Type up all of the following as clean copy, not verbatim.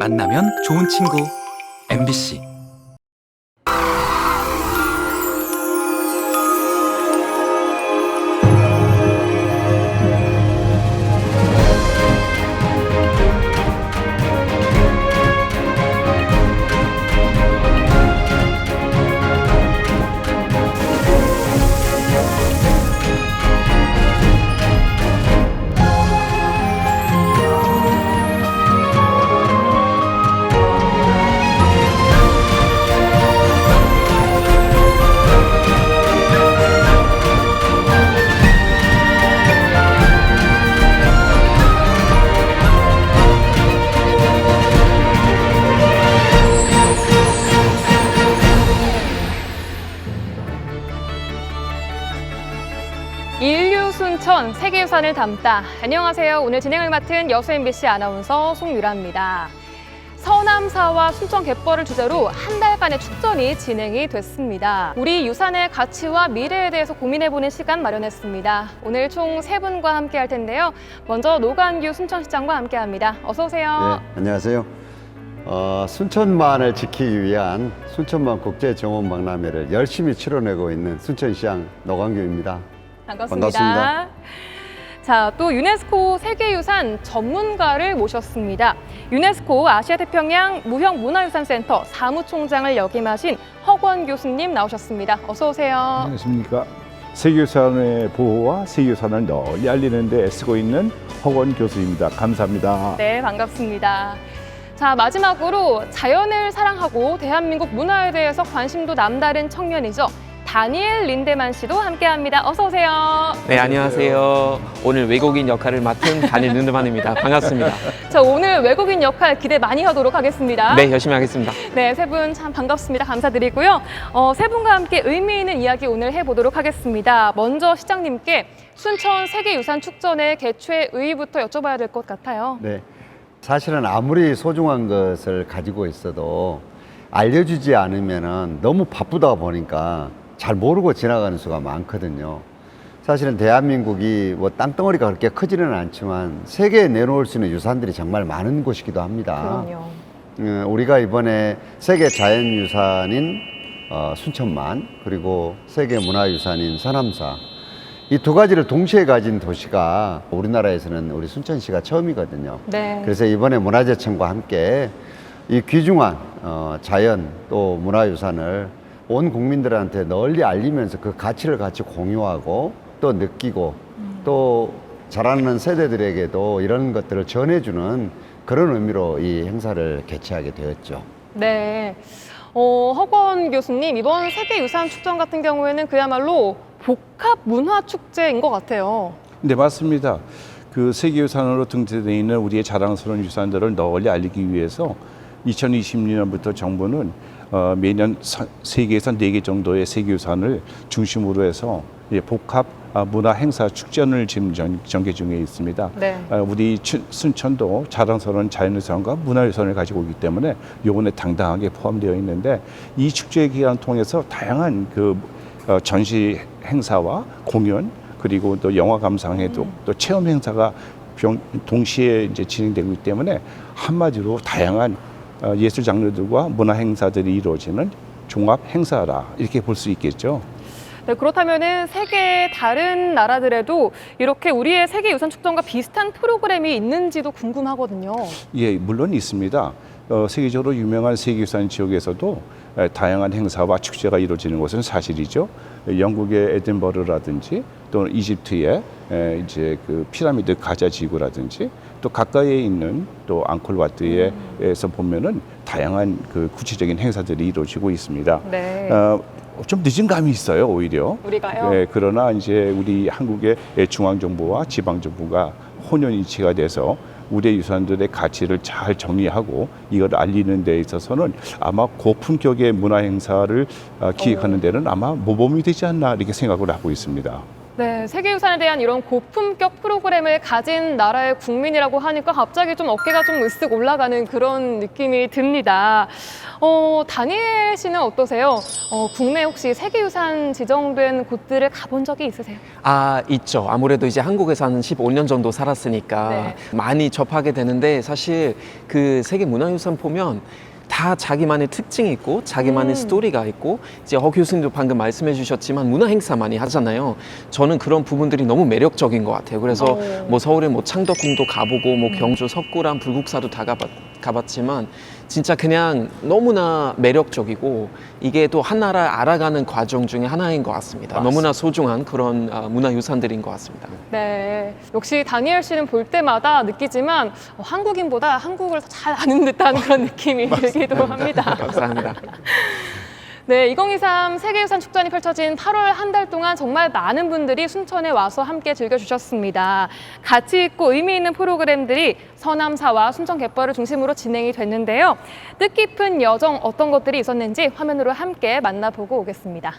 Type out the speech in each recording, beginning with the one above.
만나면 좋은 친구 MBC. 인류 순천 세계유산을 담다. 안녕하세요. 오늘 진행을 맡은 여수 MBC 아나운서 송유라입니다. 서남사와 순천 갯벌을 주제로 한 달간의 축전이 진행이 됐습니다. 우리 유산의 가치와 미래에 대해서 고민해보는 시간 마련했습니다. 오늘 총 3분과 함께 할 텐데요. 먼저 노관규 순천시장과 함께합니다. 어서 오세요. 네, 안녕하세요. 순천만을 지키기 위한 순천만 국제정원박람회를 열심히 치러내고 있는 순천시장 노관규입니다. 반갑습니다. 자, 또 유네스코 세계유산 전문가를 모셨습니다. 유네스코 아시아태평양 무형문화유산센터 사무총장을 역임하신 허권 교수님 나오셨습니다. 어서 오세요. 안녕하십니까. 세계유산의 보호와 세계유산을 널리 알리는 데 애쓰고 있는 허권 교수입니다. 감사합니다. 네, 반갑습니다. 자, 마지막으로 자연을 사랑하고 대한민국 문화에 대해서 관심도 남다른 청년이죠. 다니엘 린데만 씨도 함께합니다. 어서 오세요. 네, 안녕하세요. 오늘 외국인 역할을 맡은 다니엘 린데만입니다. 반갑습니다. 자, 오늘 외국인 역할 기대 많이 하도록 하겠습니다. 네, 열심히 하겠습니다. 네, 3분 참 반갑습니다. 감사드리고요. 3분과 함께 의미 있는 이야기 오늘 해보도록 하겠습니다. 먼저 시장님께 순천 세계유산 축전의 개최 의의부터 여쭤봐야 될 것 같아요. 네, 사실은 아무리 소중한 것을 가지고 있어도 알려주지 않으면 너무 바쁘다 보니까 잘 모르고 지나가는 수가 많거든요. 사실은 대한민국이 뭐 땅덩어리가 그렇게 크지는 않지만 세계에 내놓을 수 있는 유산들이 정말 많은 곳이기도 합니다. 그럼요. 우리가 이번에 세계 자연유산인 순천만, 그리고 세계 문화유산인 서남사, 이 두 가지를 동시에 가진 도시가 우리나라에서는 우리 순천시가 처음이거든요. 네. 그래서 이번에 문화재청과 함께 이 귀중한 자연 또 문화유산을 온 국민들한테 널리 알리면서 그 가치를 같이 공유하고 또 느끼고 또 자라는 세대들에게도 이런 것들을 전해주는 그런 의미로 이 행사를 개최하게 되었죠. 네. 허권 교수님, 이번 세계유산 축전 같은 경우에는 그야말로 복합 문화축제인 것 같아요. 네, 맞습니다. 그 세계유산으로 등재되어 있는 우리의 자랑스러운 유산들을 널리 알리기 위해서 2020년부터 정부는 매년 세계에서 4개 정도의 세계유산을 중심으로 해서 복합 문화 행사 축전을 지금 전개 중에 있습니다. 네. 우리 순천도 자랑스러운 자연유산과 문화유산을 가지고 있기 때문에 요번에 당당하게 포함되어 있는데, 이 축제 기간 통해서 다양한 그 전시 행사와 공연, 그리고 또 영화 감상회도 또 체험 행사가 동시에 이제 진행되고 있기 때문에 한마디로 다양한 예술 장르들과 문화 행사들이 이루어지는 종합 행사라, 이렇게 볼 수 있겠죠. 네, 그렇다면은 세계 다른 나라들에도 이렇게 우리의 세계유산 축전과 비슷한 프로그램이 있는지도 궁금하거든요. 예, 물론 있습니다. 세계적으로 유명한 세계유산 지역에서도 다양한 행사와 축제가 이루어지는 것은 사실이죠. 영국의 에든버러라든지 또 이집트의 이제 그 피라미드 가자 지구라든지 또 가까이에 있는 또 앙콜와트에서 보면은 다양한 그 구체적인 행사들이 이루어지고 있습니다. 네. 좀 늦은 감이 있어요, 오히려. 우리가요? 네, 그러나 이제 우리 한국의 중앙정부와 지방정부가 혼연일치가 돼서 우리의 유산들의 가치를 잘 정리하고 이걸 알리는 데 있어서는 아마 고품격의 문화 행사를 기획하는 데는 아마 모범이 되지 않나, 이렇게 생각을 하고 있습니다. 네, 세계유산에 대한 이런 고품격 프로그램을 가진 나라의 국민이라고 하니까 갑자기 좀 어깨가 좀 으쓱 올라가는 그런 느낌이 듭니다. 다니엘 씨는 어떠세요? 국내 혹시 세계유산 지정된 곳들을 가본 적이 있으세요? 아, 있죠. 아무래도 이제 한국에서 한 15년 정도 살았으니까 네. 많이 접하게 되는데 사실 그 세계 문화유산 보면 다 자기만의 특징이 있고 자기만의 스토리가 있고 이제 허 교수님도 방금 말씀해 주셨지만 문화 행사 많이 하잖아요. 저는 그런 부분들이 너무 매력적인 것 같아요. 그래서 뭐 서울에 뭐 창덕궁도 가보고 뭐 경주 석굴암 불국사도 다 가봤지만 진짜 그냥 너무나 매력적이고 이게 또 한 나라 알아가는 과정 중에 하나인 것 같습니다. 맞습니다. 너무나 소중한 그런 문화유산들인 것 같습니다. 네, 역시 다니엘 씨는 볼 때마다 느끼지만 한국인보다 한국을 더 잘 아는 듯한 그런 느낌이 들기도 합니다. 감사합니다. 네, 2023 세계유산 축전이 펼쳐진 8월 한 달 동안 정말 많은 분들이 순천에 와서 함께 즐겨주셨습니다. 가치 있고 의미 있는 프로그램들이 서남사와 순천 갯벌을 중심으로 진행이 됐는데요. 뜻깊은 여정 어떤 것들이 있었는지 화면으로 함께 만나보고 오겠습니다.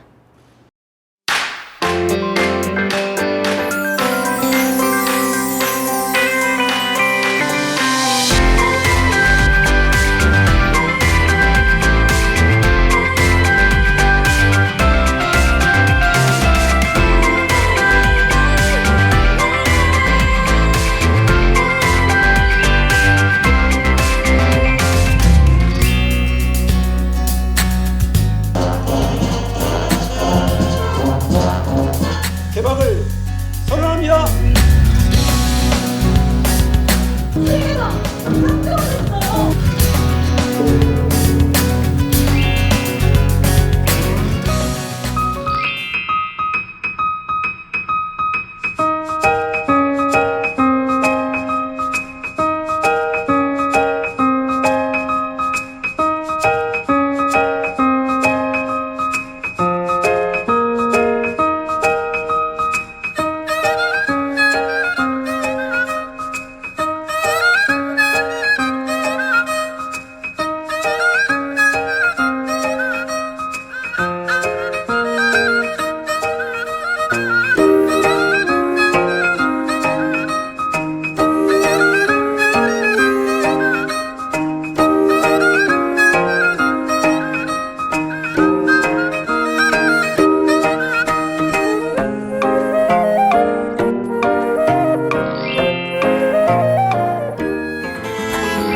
개방을 선언합니다.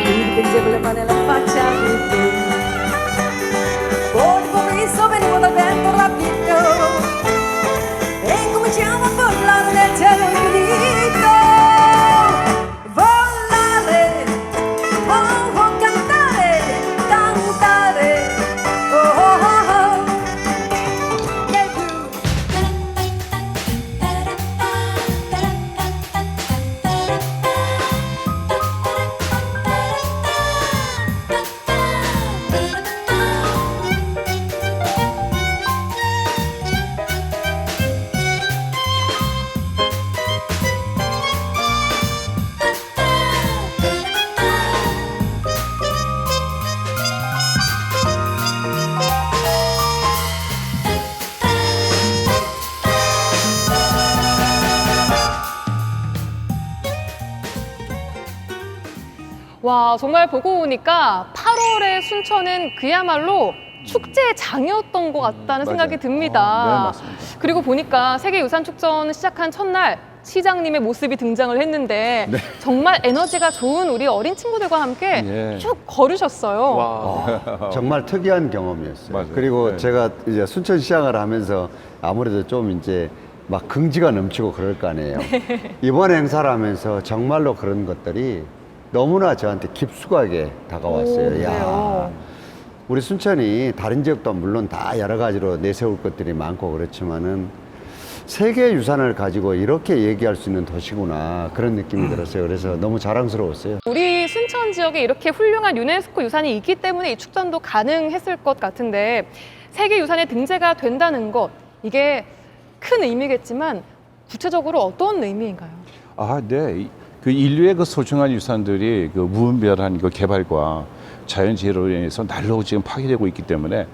Invincibile nella faccia di te. Fuori pomeriggio venivo dal vento rapito e cominciamo a volare nel cielo infinito. Volare, oh, oh, cantare, cantare, oh, oh, oh, oh. Nel blu. 와, 정말 보고 오니까 8월의 순천은 그야말로 축제의 장이었던 것 같다는 생각이 듭니다. 네, 맞습니다. 그리고 보니까 세계유산축전 시작한 첫날 시장님의 모습이 등장을 했는데 정말 에너지가 좋은 우리 어린 친구들과 함께 예. 쭉 걸으셨어요. 와. 정말 특이한 경험이었어요. 맞아요. 그리고 네. 제가 이제 순천 시장을 하면서 아무래도 좀 이제 막 긍지가 넘치고 그럴 거 아니에요. 이번 행사를 하면서 정말로 그런 것들이 너무나 저한테 깊숙하게 다가왔어요. 오, 그래요? 우리 순천이 다른 지역도 물론 다 여러 가지로 내세울 것들이 많고 그렇지만은 세계 유산을 가지고 이렇게 얘기할 수 있는 도시구나 그런 느낌이 들었어요. 그래서 너무 자랑스러웠어요. 우리 순천 지역에 이렇게 훌륭한 유네스코 유산이 있기 때문에 이 축전도 가능했을 것 같은데 세계유산에 등재가 된다는 것, 이게 큰 의미겠지만 구체적으로 어떤 의미인가요? 아, 네. 그 인류의 그 소중한 유산들이 그 무분별한 그 개발과 자연재해로 인해서 날로 지금 파괴되고 있기 때문에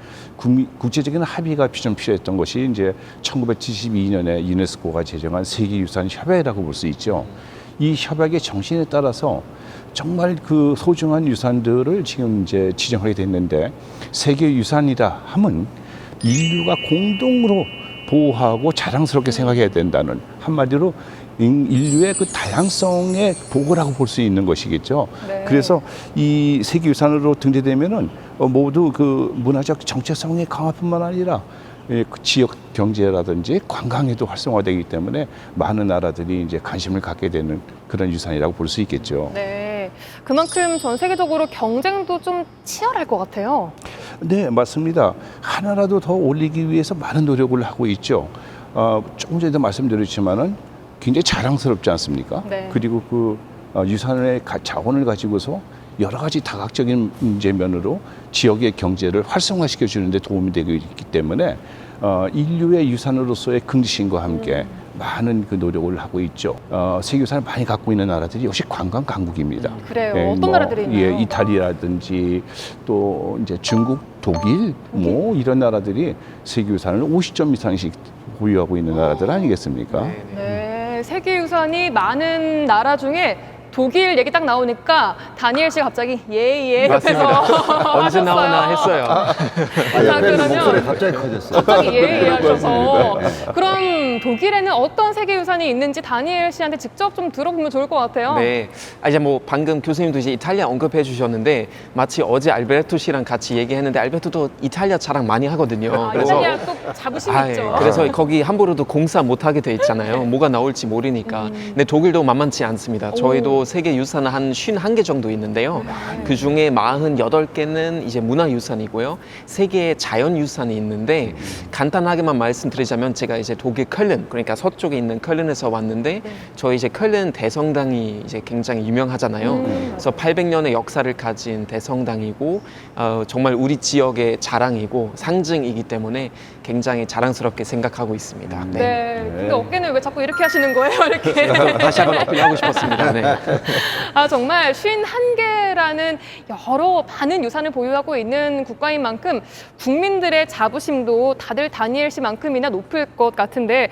국제적인 합의가 좀 필요했던 것이 이제 1972년에 유네스코가 제정한 세계유산 협약이라고 볼 수 있죠. 이 협약의 정신에 따라서 정말 그 소중한 유산들을 지금 이제 지정하게 됐는데 세계유산이라 하면 인류가 공동으로 보호하고 자랑스럽게 생각해야 된다는 한마디로 인류의 그 다양성의 보고라고 볼 수 있는 것이겠죠. 네. 그래서 이 세계유산으로 등재되면은 모두 그 문화적 정체성의 강화뿐만 아니라 그 지역 경제라든지 관광에도 활성화되기 때문에 많은 나라들이 이제 관심을 갖게 되는 그런 유산이라고 볼 수 있겠죠. 네, 그만큼 전 세계적으로 경쟁도 좀 치열할 것 같아요. 네, 맞습니다. 하나라도 더 올리기 위해서 많은 노력을 하고 있죠. 조금 전에도 말씀드렸지만은 굉장히 자랑스럽지 않습니까? 네. 그리고 그 유산의 자원을 가지고서 여러 가지 다각적인 문제 면으로 지역의 경제를 활성화시켜 주는 데 도움이 되고 있기 때문에 인류의 유산으로서의 긍지심과 함께 많은 그 노력을 하고 있죠. 세계유산을 많이 갖고 있는 나라들이 역시 관광 강국입니다. 그래요. 어떤 나라들이 있나요? 예, 이탈리아라든지 또 이제 중국, 독일 뭐 이런 나라들이 세계유산을 50점 이상씩 보유하고 있는 나라들 아니겠습니까? 네, 세계유산이 많은 나라 중에 독일 얘기 딱 나오니까 다니엘 씨가 갑자기 예예 옆에서 언제 나오나 했어요. 옆에 그러면- 목소리 갑자기 커졌어요. 갑자기 예예 하셔서 그럼 독일에는 어떤 세계유산이 있는지 다니엘 씨한테 직접 좀 들어보면 좋을 것 같아요. 네. 이제 뭐 방금 교수님도 이제 이탈리아 언급해 주셨는데 마치 어제 알베르토 씨랑 같이 얘기했는데 알베르토도 이탈리아 자랑 많이 하거든요. 이탈리아 또 자부심이 있죠. 그래서 거기 함부로도 공사 못 하게 돼 있잖아요. 뭐가 나올지 모르니까. 근데 독일도 만만치 않습니다. 저희도 세계 유산 한 51개 정도 있는데요. 그 중에 48개는 이제 문화유산이고요. 3개의 자연유산이 있는데 간단하게만 말씀드리자면 제가 이제 독일 컬른, 그러니까 서쪽에 있는 컬른에서 왔는데 저희 이제 컬른 대성당이 이제 굉장히 유명하잖아요. 그래서 800년의 역사를 가진 대성당이고 정말 우리 지역의 자랑이고 상징이기 때문에 굉장히 자랑스럽게 생각하고 있습니다. 네. 네. 근데 어깨는 왜 자꾸 이렇게 하시는 거예요? 이렇게. 다시 한번 어필하고 싶었습니다. 네. 정말 51개라는 여러 많은 유산을 보유하고 있는 국가인 만큼 국민들의 자부심도 다들 다니엘 씨만큼이나 높을 것 같은데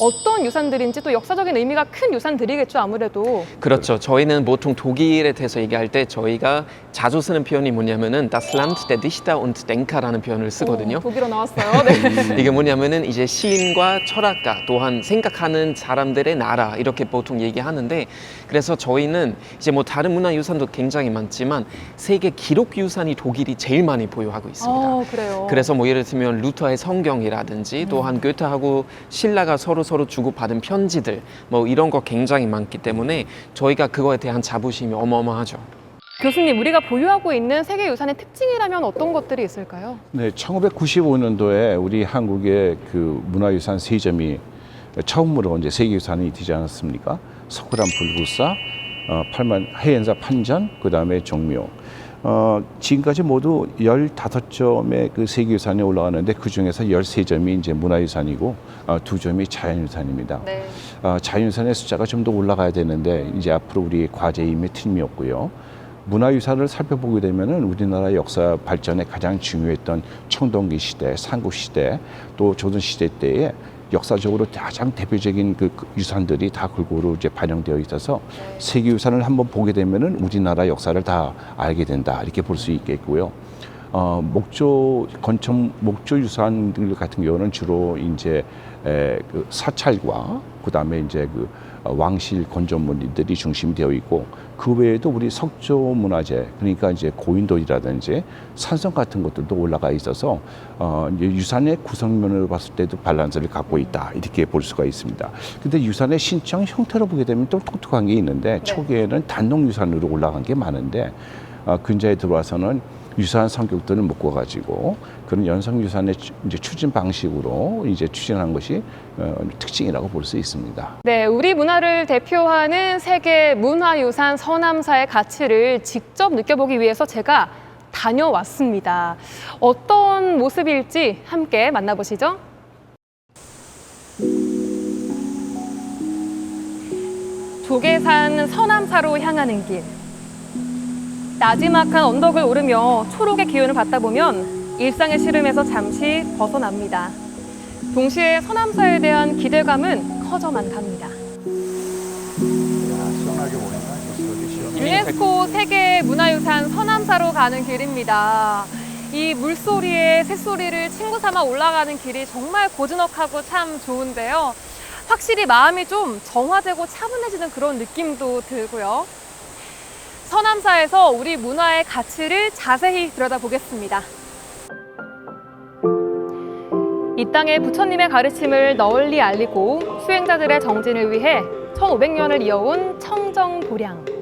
어떤 유산들인지 또 역사적인 의미가 큰 유산들이겠죠, 아무래도. 그렇죠. 저희는 보통 독일에 대해서 얘기할 때 저희가 자주 쓰는 표현이 뭐냐면은 Das Land der Dichter und Denker라는 표현을 쓰거든요. 독일어 나왔어요. 네. 이게 뭐냐면은 이제 시인과 철학가 또한 생각하는 사람들의 나라 이렇게 보통 얘기하는데 그래서 저희는 이제 뭐 다른 문화유산도 굉장히 많지만 세계 기록유산이 독일이 제일 많이 보유하고 있습니다. 그래요. 그래서 뭐 예를 들면 루터의 성경이라든지 또한 괴테하고 신라가 서로 주고받은 편지들 뭐 이런 거 굉장히 많기 때문에 저희가 그거에 대한 자부심이 어마어마하죠. 교수님, 우리가 보유하고 있는 세계유산의 특징이라면 어떤 것들이 있을까요? 네, 1995년도에 우리 한국의 그 문화유산 3점이 처음으로 이제 세계유산이 되지 않았습니까? 석굴암 불구사, 해엔사 판전, 그 다음에 종묘. 지금까지 모두 15점의 그 세계유산에 올라가는데 그 중에서 13점이 이제 문화유산이고 2점이 자연유산입니다. 네. 자연유산의 숫자가 좀 더 올라가야 되는데 이제 앞으로 우리 과제임이 틀림없고요. 문화유산을 살펴보게 되면은 우리나라 역사 발전에 가장 중요했던 청동기 시대, 삼국시대, 또 조선시대 때에 역사적으로 가장 대표적인 그 유산들이 다 골고루 이제 반영되어 있어서 세계유산을 한번 보게 되면은 우리나라 역사를 다 알게 된다 이렇게 볼 수 있겠고요. 목조 유산들 같은 경우는 주로 이제 그 사찰과 그다음에 이제 그 왕실 건조물들이 중심이 되어 있고 그 외에도 우리 석조 문화재 그러니까 이제 고인돌이라든지 산성 같은 것들도 올라가 있어서 이제 유산의 구성면으로 봤을 때도 밸런스를 갖고 있다 이렇게 볼 수가 있습니다. 근데 유산의 신청 형태로 보게 되면 또 독특한 게 있는데 초기에는 단독 유산으로 올라간 게 많은데 근자에 들어와서는 유사한 성격들을 묶어가지고 그런 연성유산의 이제 추진 방식으로 이제 추진한 것이 특징이라고 볼 수 있습니다. 네, 우리 문화를 대표하는 세계 문화유산 서남사의 가치를 직접 느껴보기 위해서 제가 다녀왔습니다. 어떤 모습일지 함께 만나보시죠. 조계산 서남사로 향하는 길. 나지막한 언덕을 오르며 초록의 기운을 받다 보면 일상의 시름에서 잠시 벗어납니다. 동시에 서남사에 대한 기대감은 커져만 갑니다. 유네스코 세계 문화유산 서남사로 가는 길입니다. 이 물소리에 새소리를 친구 삼아 올라가는 길이 정말 고즈넉하고 참 좋은데요. 확실히 마음이 좀 정화되고 차분해지는 그런 느낌도 들고요. 서남사에서 우리 문화의 가치를 자세히 들여다보겠습니다. 이 땅에 부처님의 가르침을 널리 알리고 수행자들의 정진을 위해 1500년을 이어온 청정도량.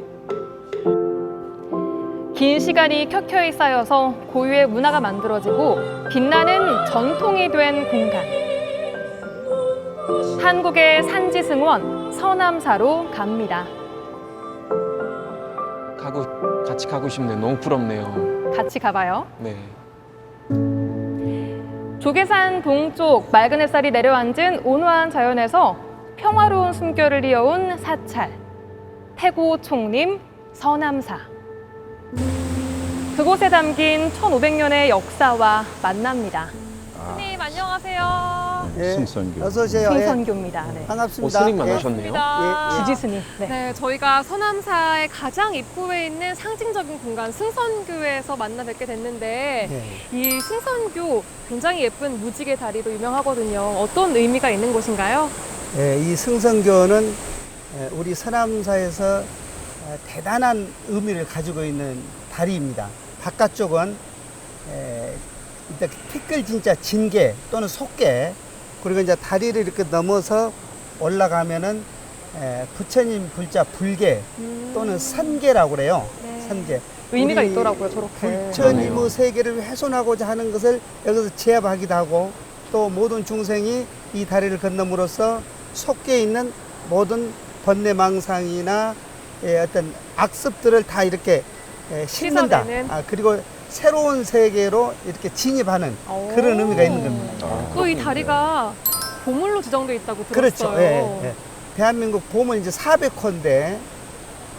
긴 시간이 켜켜이 쌓여서 고유의 문화가 만들어지고 빛나는 전통이 된 공간. 한국의 산지승원 서남사로 갑니다. 같이 가고 싶네요. 너무 부럽네요. 같이 가봐요. 네. 조계산 동쪽 맑은 햇살이 내려앉은 온화한 자연에서 평화로운 숨결을 이어온 사찰. 태고 총림 서남사. 그곳에 담긴 1500년의 역사와 만납니다. 스님 안녕하세요. 예, 승선교. 어서 오세요. 승선교입니다. 네. 반갑습니다. 스님 예. 만나셨네요. 예, 예. 주지 스님. 네. 네, 저희가 서남사의 가장 입구에 있는 상징적인 공간 승선교에서 만나 뵙게 됐는데 예. 이 승선교 굉장히 예쁜 무지개 다리로 유명하거든요. 어떤 의미가 있는 곳인가요? 예, 이 승선교는 우리 서남사에서 대단한 의미를 가지고 있는 다리입니다. 바깥쪽은 일단 티끌 진짜 진개 또는 속개, 그리고 이제 다리를 이렇게 넘어서 올라가면은 부처님 불자 불개 또는 산개라고 그래요. 네. 산개. 의미가 우리 있더라고요, 저렇게. 부처님의 세계를 훼손하고자 하는 것을 여기서 제압하기도 하고, 또 모든 중생이 이 다리를 건너므로써 속개에 있는 모든 번뇌망상이나 어떤 악습들을 다 이렇게 씻는다. 씻어내는. 그리고 새로운 세계로 이렇게 진입하는 그런 의미가 있는 겁니다. 또 이 다리가 보물로 지정돼 있다고 그렇죠. 들었어요. 예, 예. 대한민국 보물 이제 400호인데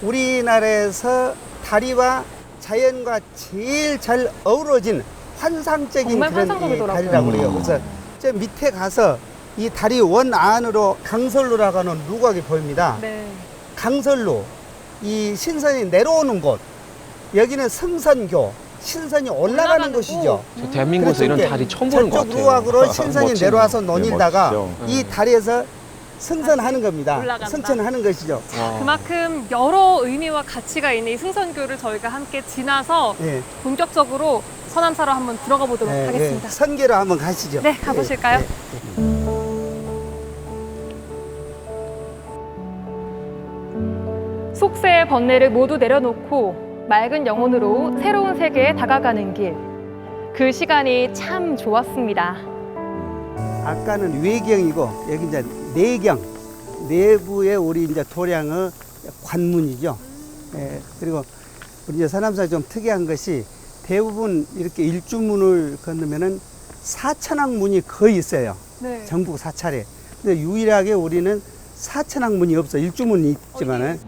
우리나라에서 다리와 자연과 제일 잘 어우러진 환상적인 정말 그런 이 환상적이더라고요. 다리라고 그래요. 그래서 저 밑에 가서 이 다리 원 안으로 강설루라고 하는 루각이 보입니다. 네. 강설루, 이 신선이 내려오는 곳, 여기는 승선교, 신선이 올라가는 곳이죠. 저 대한민국에서 이런 그래서 다리 처음 보는 것 저쪽 같아요. 루각으로 신선이 멋진, 내려와서 네, 논일다가 멋지죠. 이 다리에서 승선하는 겁니다. 올라간다. 승천하는 것이죠. 와. 그만큼 여러 의미와 가치가 있는 이 승선교를 저희가 함께 지나서 예. 본격적으로 서남사로 한번 들어가 보도록 예, 하겠습니다. 예. 선계로 한번 가시죠. 네, 가보실까요? 예, 예. 속세의 번뇌를 모두 내려놓고 맑은 영혼으로 새로운 세계에 다가가는 길. 그 시간이 참 좋았습니다. 아까는 외경이고 여기 이제 내경, 내부에 우리 이제 도량의 관문이죠. 예, 그리고 우리 이제 서남사 좀 특이한 것이 대부분 이렇게 일주문을 건너면은 사천왕문이 거의 있어요. 네. 전국 사찰에. 근데 유일하게 우리는 사천왕문이 없어. 일주문이 있지만은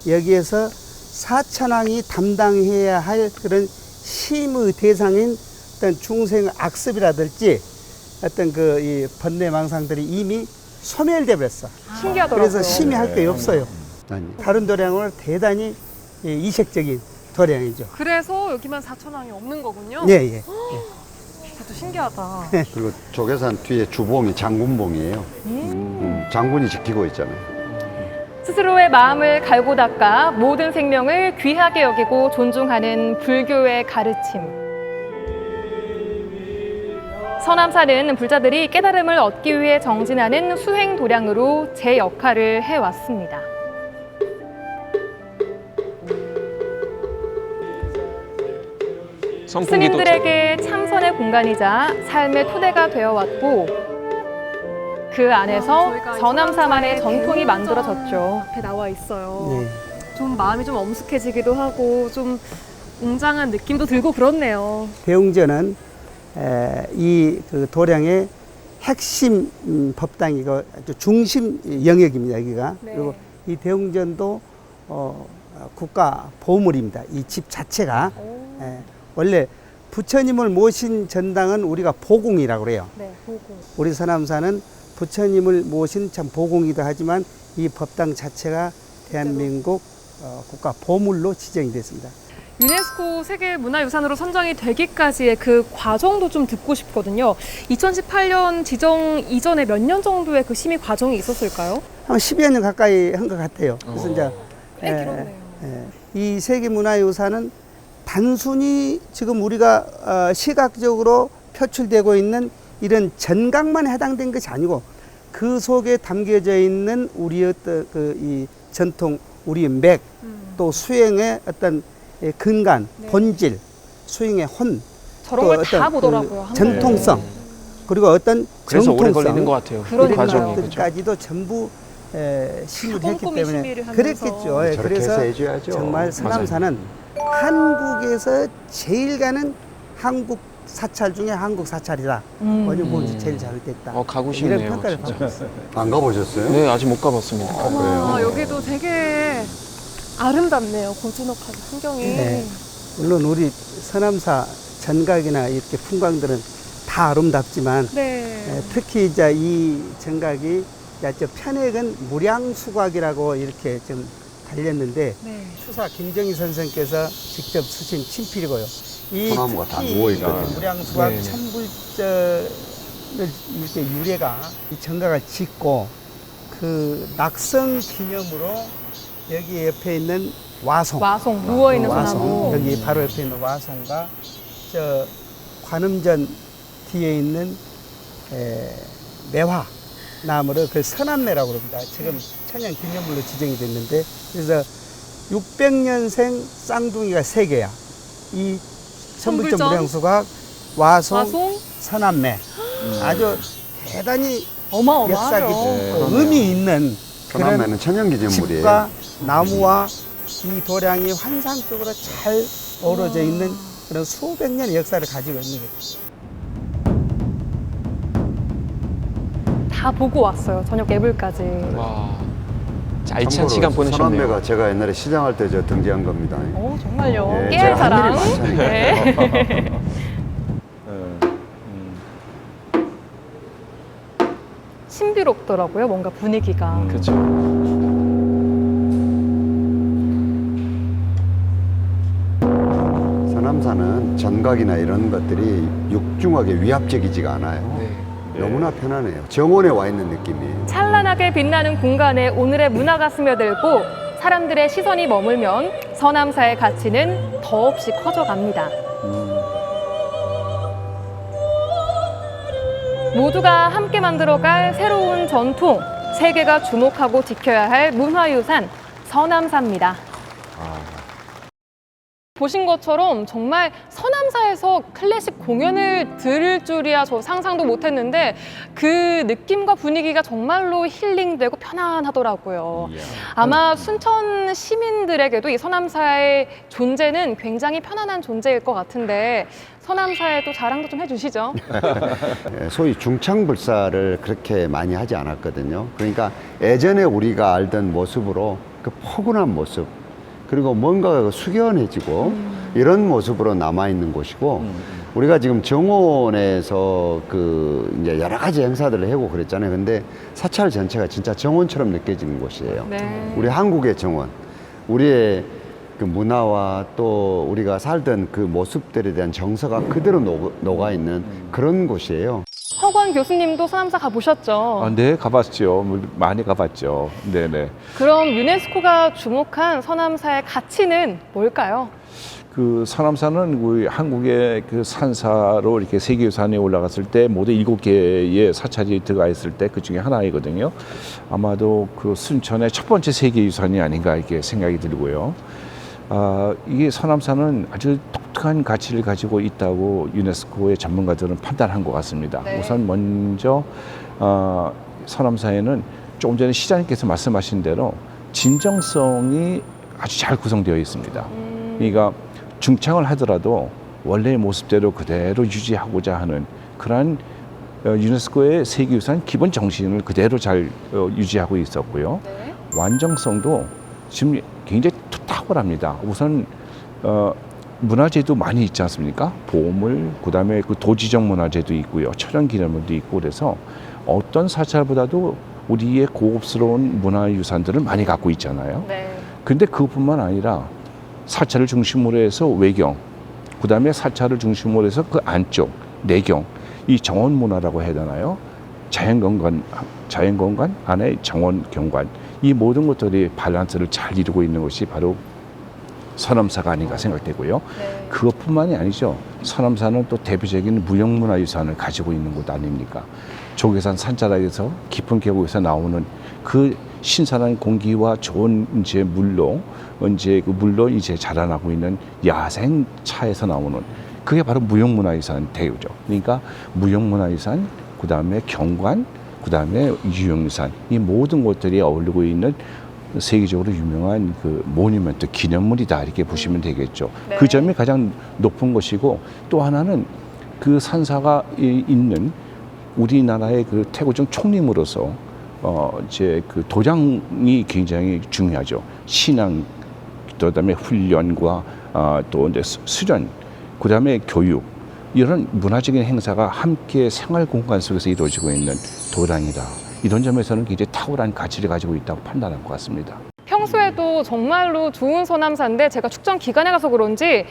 여기에서 사천왕이 담당해야 할 그런 심의 대상인 어떤 중생 악습이라든지 어떤 그 이 번뇌망상들이 이미 소멸돼 버렸어. 신기하더라고요. 그래서 심의할 게 없어요. 다른 도량으로 대단히 이색적인 도량이죠. 그래서 여기만 사천왕이 없는 거군요. 예, 예. 그것도 신기하다. 그리고 조계산 뒤에 주봉이 장군봉이에요. 장군이 지키고 있잖아요. 스스로의 마음을 갈고 닦아 모든 생명을 귀하게 여기고 존중하는 불교의 가르침. 서남사는 불자들이 깨달음을 얻기 위해 정진하는 수행 도량으로 제 역할을 해왔습니다. 선풍기도 스님들에게 참선의 공간이자 삶의 토대가 되어왔고 그 안에서 저희가 서남사만의 서남사의 전통이 대웅전 만들어졌죠. 앞에 나와 있어요. 네. 좀 마음이 좀 엄숙해지기도 하고 좀 웅장한 느낌도 들고 그렇네요. 대웅전은 이 그 도량의 핵심 법당이고 아주 중심 영역입니다. 여기가. 네. 그리고 이 대웅전도 국가 보물입니다. 이 집 자체가. 예, 원래 부처님을 모신 전당은 우리가 보궁이라고 그래요. 네, 보고. 우리 서남사는 부처님을 모신 참 보궁이기도 하지만 이 법당 자체가 대한민국 국가 보물로 지정이 됐습니다. 유네스코 세계문화유산으로 선정이 되기까지의 그 과정도 좀 듣고 싶거든요. 2018년 지정 이전에 몇 년 정도의 그 심의 과정이 있었을까요? 한 10여 년 가까이 한 것 같아요. 그래서 이제 꽤 길었네요. 이 세계문화유산은 단순히 지금 우리가 시각적으로 표출되고 있는 이런 전각만 해당된 것이 아니고 그 속에 담겨져 있는 우리의 이 전통, 우리의 맥, 또 수행의 어떤 근간, 네. 본질, 수행의 혼, 저런 또 걸 다 어떤 보더라고요. 한 전통성, 그리고 어떤 그래서 오래 정통성, 걸리는 것 같아요. 그러니까요. 그 과정이. 그죠? 것들까지도 전부 심의를 했기 꼼꼼히 때문에 심의를 하면서. 그랬겠죠. 예, 저렇게 그래서 해서 해줘야죠. 정말 서남사는 한국에서 제일 가는 한국 사찰 중에 한국 사찰이다. 원효봉이 제일 잘 됐다. 가고 이런 싶네요. 평가를 진짜. 받고 있어요. 안 가보셨어요? 네, 아직 못 가봤습니다. 와, 여기도 되게 아름답네요. 고즈넉한 풍경이. 네. 물론 우리 서남사 전각이나 이렇게 풍광들은 다 아름답지만 네. 특히 이제 이 전각이 저 편액은 무량수각이라고 이렇게 좀 달렸는데 네. 추사 김정희 선생께서 직접 쓰신 친필이고요. 이 소나무가 다 특히 누워있거든요. 무량수각 네네. 천불절을 이렇게 유래가 이 전각을 짓고 그 낙성 기념으로 여기 옆에 있는 와송, 와송, 누워있는 와송, 소나무. 여기 바로 옆에 있는 와송과 저 관음전 뒤에 있는 매화 나무를 그 선암매라고 그럽니다. 지금 천연 기념물로 지정이 됐는데 그래서 600년생 쌍둥이가 3개야. 이 천불전 천불전, 무량수각, 와송, 와송, 선암매 아주 대단히 어마어마하죠. 역사 깊고 네, 의미 있는 그런 서남매는 천연기념물이에요. 집과 나무와 이 도량이 환상적으로 잘 어우러져 있는 그런 수백 년의 역사를 가지고 있는 거죠. 다 보고 왔어요. 저녁 예불까지. 와, 알찬 참고로 시간 보내셨네요. 서남매가 제가 옛날에 시장할 때 저 등재한 겁니다. 오, 정말요. 예, 깨알 제가 할 사랑. 일이 많잖아요. 네. 신비롭더라고요. 뭔가 분위기가. 그렇죠. 서남사는 전각이나 이런 것들이 육중하게 위압적이지가 않아요. 네. 너무나 편안해요. 정원에 와 있는 느낌이에요. 찬란하게 빛나는 공간에 오늘의 문화가 스며들고 사람들의 시선이 머물면 서남사의 가치는 더없이 커져갑니다. 모두가 함께 만들어갈 새로운 전통, 세계가 주목하고 지켜야 할 문화유산 서남사입니다. 보신 것처럼 정말 서남사에서 클래식 공연을 들을 줄이야 저 상상도 못했는데 그 느낌과 분위기가 정말로 힐링되고 편안하더라고요. 아마 순천 시민들에게도 이 서남사의 존재는 굉장히 편안한 존재일 것 같은데 서남사의 또 자랑도 좀 해주시죠. 소위 중창불사를 그렇게 많이 하지 않았거든요. 그러니까 예전에 우리가 알던 모습으로 그 포근한 모습, 그리고 뭔가 숙연해지고 이런 모습으로 남아있는 곳이고 우리가 지금 정원에서 그 이제 여러 가지 행사들을 하고 그랬잖아요. 근데 사찰 전체가 진짜 정원처럼 느껴지는 곳이에요. 네. 우리 한국의 정원, 우리의 그 문화와 또 우리가 살던 그 모습들에 대한 정서가 그대로 녹아있는 그런 곳이에요. 허관 교수님도 서남사 가보셨죠? 네, 가봤죠. 많이 가봤죠. 네네. 그럼 유네스코가 주목한 서남사의 가치는 뭘까요? 그 서남사는 우리 한국의 그 산사로 이렇게 세계유산에 올라갔을 때 모두 7개의 사찰이 들어가 있을 때 그 중에 하나이거든요. 아마도 그 순천의 첫 번째 세계유산이 아닌가 이렇게 생각이 들고요. 이게 서남사는 아주 독특한 가치를 가지고 있다고 유네스코의 전문가들은 판단한 것 같습니다. 네. 우선 먼저 서남사에는 조금 전에 시장님께서 말씀하신 대로 진정성이 아주 잘 구성되어 있습니다. 그러니까 중창을 하더라도 원래의 모습대로 그대로 유지하고자 하는 그러한 유네스코의 세계유산 기본 정신을 그대로 잘 유지하고 있었고요. 네. 완성성도 지금 굉장히 탁 탁월합니다. 우선 문화재도 많이 있지 않습니까? 보물, 그다음에 그 도지적 문화재도 있고요, 천연기념물도 있고, 그래서 어떤 사찰보다도 우리의 고급스러운 문화유산들을 많이 갖고 있잖아요. 네. 근데 그뿐만 아니라 사찰을 중심으로 해서 외경, 그다음에 사찰을 중심으로 해서 그 안쪽 내경, 이 정원 문화라고 해야 되나요? 자연공간 안에 정원 경관, 이 모든 것들이 밸런스를 잘 이루고 있는 것이 바로 서남사가 아닌가 생각되고요. 네. 그것뿐만이 아니죠. 서남사는 또 대표적인 무형문화유산을 가지고 있는 곳 아닙니까? 조계산 산자락에서 깊은 계곡에서 나오는 그 신선한 공기와 좋은 이제 물로 이제 자라나고 있는 야생 차에서 나오는, 그게 바로 무형문화유산 대우죠. 그러니까 무형문화유산, 그다음에 경관, 그다음에 유형유산, 이 모든 것들이 어울리고 있는 세계적으로 유명한 그 모니먼트, 기념물이다, 이렇게 보시면 되겠죠. 네. 그 점이 가장 높은 것이고, 또 하나는 그 산사가 있는 우리나라의 그 태고정 총림으로서 이제 그 도장이 굉장히 중요하죠. 신앙, 그다음에 훈련과 또 이제 수련, 그다음에 교육, 이런 문화적인 행사가 함께 생활 공간 속에서 이루어지고 있는 도량이다. 이런 점에서는 굉장히 탁월한 가치를 가지고 있다고 판단할 것 같습니다. 평소에도 정말로 좋은 서남사인데 제가 축전 기간에 가서 그런지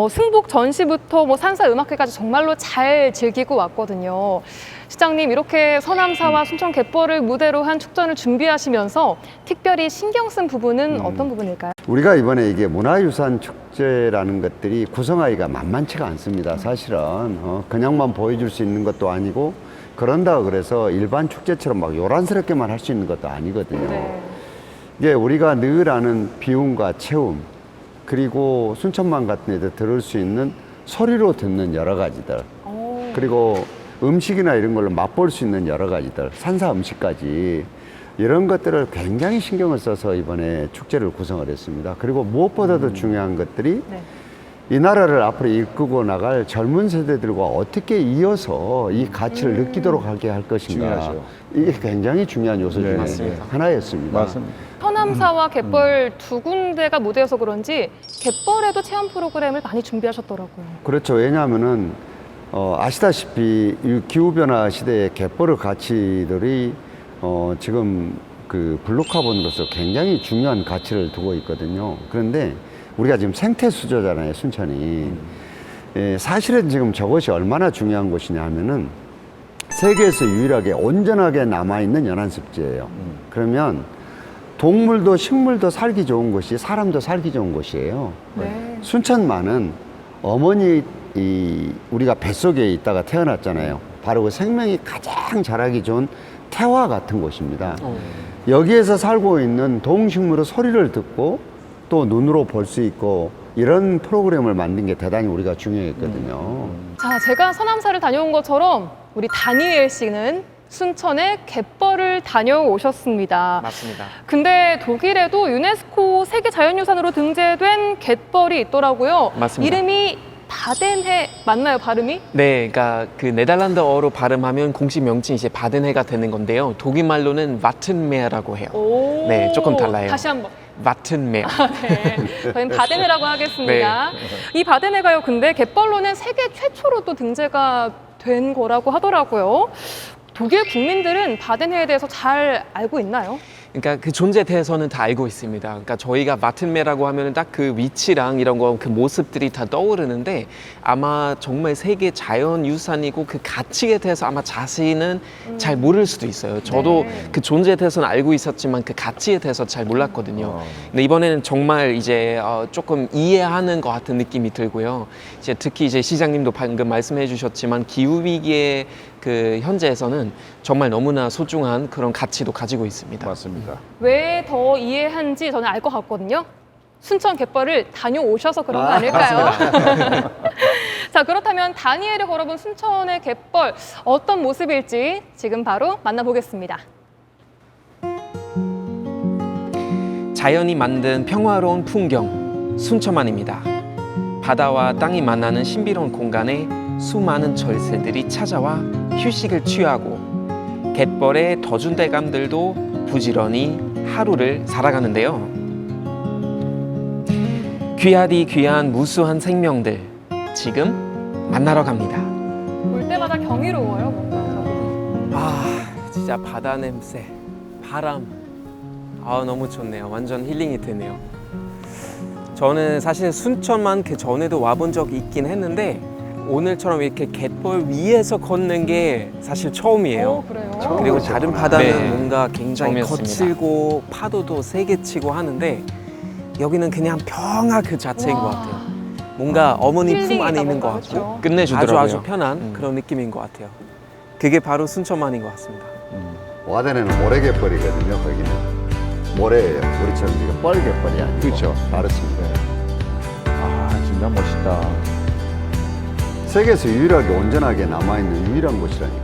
승복 전시부터 뭐 산사 음악회까지 정말로 잘 즐기고 왔거든요. 시장님, 이렇게 서남사와 순천 갯벌을 무대로 한 축전을 준비하시면서 특별히 신경 쓴 부분은 어떤 부분일까요? 우리가 이번에 이게 문화유산 축제라는 것들이 구성하기가 만만치가 않습니다. 사실은 그냥만 보여줄 수 있는 것도 아니고, 그런다고 그래서 일반 축제처럼 막 요란스럽게만 할 수 있는 것도 아니거든요. 네. 이게 우리가 늘 아는 비움과 체움, 그리고 순천만 같은 데도 들을 수 있는 소리로 듣는 여러 가지들, 그리고 음식이나 이런 걸로 맛볼 수 있는 여러 가지들, 산사 음식까지, 이런 것들을 굉장히 신경을 써서 이번에 축제를 구성을 했습니다. 그리고 무엇보다도 중요한 것들이 네. 이 나라를 앞으로 이끌고 나갈 젊은 세대들과 어떻게 이어서 이 가치를 느끼도록 하게 할 것인가. 중요하죠. 이게 굉장히 중요한 요소 중에 맞습니다. 하나였습니다. 맞습니다. 서남사와 갯벌 두 군데가 무대여서 그런지 갯벌에도 체험 프로그램을 많이 준비하셨더라고요. 그렇죠. 왜냐하면은 아시다시피 이 기후변화 시대의 갯벌의 가치들이 지금 그 블루카본으로서 굉장히 중요한 가치를 두고 있거든요. 그런데 우리가 지금 생태 수조잖아요, 순천이. 사실은 지금 저것이 얼마나 중요한 곳이냐 하면은 세계에서 유일하게 온전하게 남아있는 연안습지예요. 그러면 동물도 식물도 살기 좋은 곳이, 사람도 살기 좋은 곳이에요. 네. 순천만은 어머니 우리가 뱃속에 있다가 태어났잖아요. 바로 그 생명이 가장 자라기 좋은 태화 같은 곳입니다. 여기에서 살고 있는 동식물의 소리를 듣고 또 눈으로 볼 수 있고, 이런 프로그램을 만든 게 대단히 우리가 중요했거든요. 자, 제가 서남사를 다녀온 것처럼 우리 다니엘 씨는 순천에 갯벌을 다녀오셨습니다. 맞습니다. 근데 독일에도 유네스코 세계자연유산으로 등재된 갯벌이 있더라고요. 맞습니다. 이름이 바덴해 맞나요, 발음이? 네, 그러니까 그 네덜란드어로 발음하면 공식 명칭이 이제 바덴해가 되는 건데요. 독일 말로는 와튼메어라고 해요. 오, 네, 조금 달라요. 다시 한번. 와튼메어. 네, 저희는 바덴해라고 하겠습니다. 이 바덴해가요, 근데 갯벌로는 세계 최초로 또 등재가 된 거라고 하더라고요. 독일 국민들은 바덴해에 대해서 잘 알고 있나요? 그러니까 그 존재에 대해서는 다 알고 있습니다. 그러니까 저희가 마튼메라고 하면은 딱 그 위치랑 이런 거, 그 모습들이 다 떠오르는데, 아마 정말 세계 자연유산이고 그 가치에 대해서 아마 자세히는 잘 모를 수도 있어요. 저도 네. 그 존재에 대해서는 알고 있었지만 그 가치에 대해서 잘 몰랐거든요. 근데 이번에는 정말 이제 조금 이해하는 것 같은 느낌이 들고요. 이제 특히 이제 시장님도 방금 말씀해 주셨지만 기후위기의 그 현재에서는 정말 너무나 소중한 그런 가치도 가지고 있습니다. 맞습니다. 왜 더 이해한지 저는 알 것 같거든요. 순천 갯벌을 다녀오셔서 그런 거 아닐까요? 자, 그렇다면 다니엘이 걸어본 순천의 갯벌 어떤 모습일지 지금 바로 만나보겠습니다. 자연이 만든 평화로운 풍경, 순천만입니다. 바다와 땅이 만나는 신비로운 공간에 수많은 절새들이 찾아와 휴식을 취하고, 갯벌의 더준대감들도 부지런히 하루를 살아가는데요. 귀하디 귀한 무수한 생명들 지금 만나러 갑니다. 볼 때마다 경이로워요, 뭔가. 아, 진짜 바다 냄새, 바람. 아, 너무 좋네요. 완전 힐링이 되네요. 저는 사실 순천만 그 전에도 와본 적이 있긴 했는데 오늘처럼 이렇게 갯벌 위에서 걷는 게 사실 처음이에요. 그래요? 그리고 처음 다른 오셨구나. 바다는 네. 뭔가 굉장히 처음이었습니다. 거칠고 파도도 세게 치고 하는데 여기는 그냥 평화 그 자체인 것 같아요. 뭔가 어머니 품 안에 있는 것 같고 그렇죠. 끝내주더라고요. 아주 편한 그런 느낌인 것 같아요. 그게 바로 순천만인 것 같습니다. 와대는 모래갯벌이거든요. 거기는 모래예요. 우리처럼 지금 뻘갯벌이 아니고 그렇죠. 다르습니다. 아, 진짜 멋있다. 세계에서 유일하게 온전하게 남아있는 유일한 곳이라니까.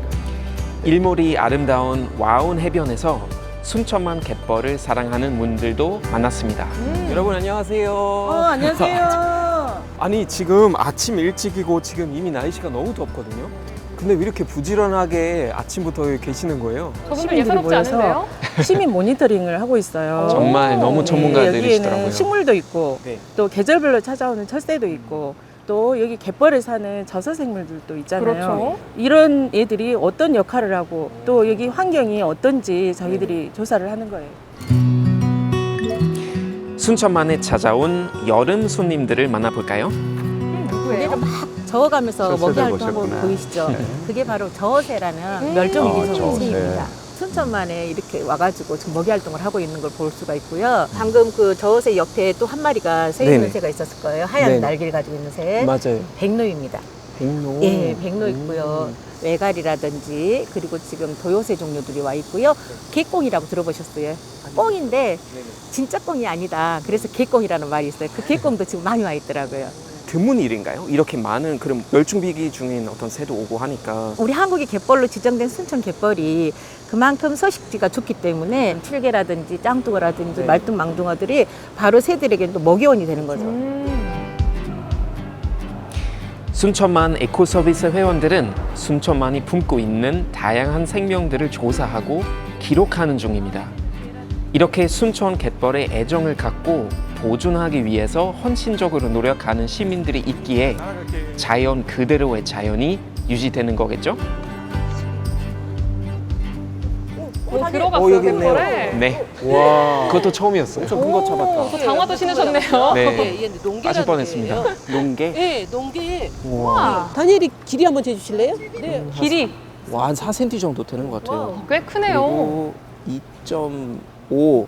일몰이 아름다운 와운 해변에서 순천만 갯벌을 사랑하는 분들도 만났습니다. 여러분 안녕하세요. 안녕하세요. 아니 지금 아침 일찍이고 지금 이미 날씨가 너무 덥거든요. 근데 왜 이렇게 부지런하게 아침부터 여기 계시는 거예요? 저분들 시민들이 예사롭지 모여서 않은데요? 시민 모니터링을 하고 있어요. 정말 너무 전문가들이시더라고요. 여기에는 식물도 있고 네. 또 계절별로 찾아오는 철새도 있고 또 여기 갯벌에 사는 저서생물들도 있잖아요. 그렇죠. 이런 애들이 어떤 역할을 하고 또 여기 환경이 어떤지 저희들이 조사를 하는 거예요. 순천만에 찾아온 여름 손님들을 만나볼까요? 누구예요? 막 저어가면서 철새들 먹이 활동하고 보셨구나. 보이시죠? 그게 바로 저어새라는 아, 멸종위기 저어새. 새입니다. 순천만에 이렇게 와가지고 지금 먹이 활동을 하고 있는 걸 볼 수가 있고요. 방금 그 저어새 옆에 또 한 마리가 새 있는 네네. 새가 있었을 거예요. 하얀 네네. 날개를 가지고 있는 새. 맞아요. 백로입니다. 백로. 예, 백로 있고요. 외갈이라든지 그리고 지금 도요새 종류들이 와 있고요. 개꽁이라고 들어보셨어요? 꽁인데 진짜 꽁이 아니다. 그래서 개꽁이라는 말이 있어요. 그 개꽁도 지금 많이 와 있더라고요. 드문 일인가요? 이렇게 많은 그럼 멸종위기 중인 어떤 새도 오고 하니까 우리 한국이 갯벌로 지정된 순천 갯벌이 그만큼 서식지가 좋기 때문에 칠개라든지 짱뚱어라든지 네. 말뚝 망둥어들이 바로 새들에게 또 먹이원이 되는 거죠. 순천만 에코서비스 회원들은 순천만이 품고 있는 다양한 생명들을 조사하고 기록하는 중입니다. 이렇게 순천 갯벌에 애정을 갖고 보존하기 위해서 헌신적으로 노력하는 시민들이 있기에 자연 그대로의 자연이 유지되는 거겠죠? 들어갔어요, 여기 있네요. 갯벌에. 네. 와. 그것도 처음이었어요. 엄청 큰 거 잡았다. 저 장화도 신으셨네요. 네. 농개라는 빠질 뻔했습니다. 농개. 네, 농개. 와. 다니엘이 길이 한번 재주실래요? 네. 길이 와, 한 4cm 정도 되는 것 같아요. 꽤 크네요. 그리고 2.5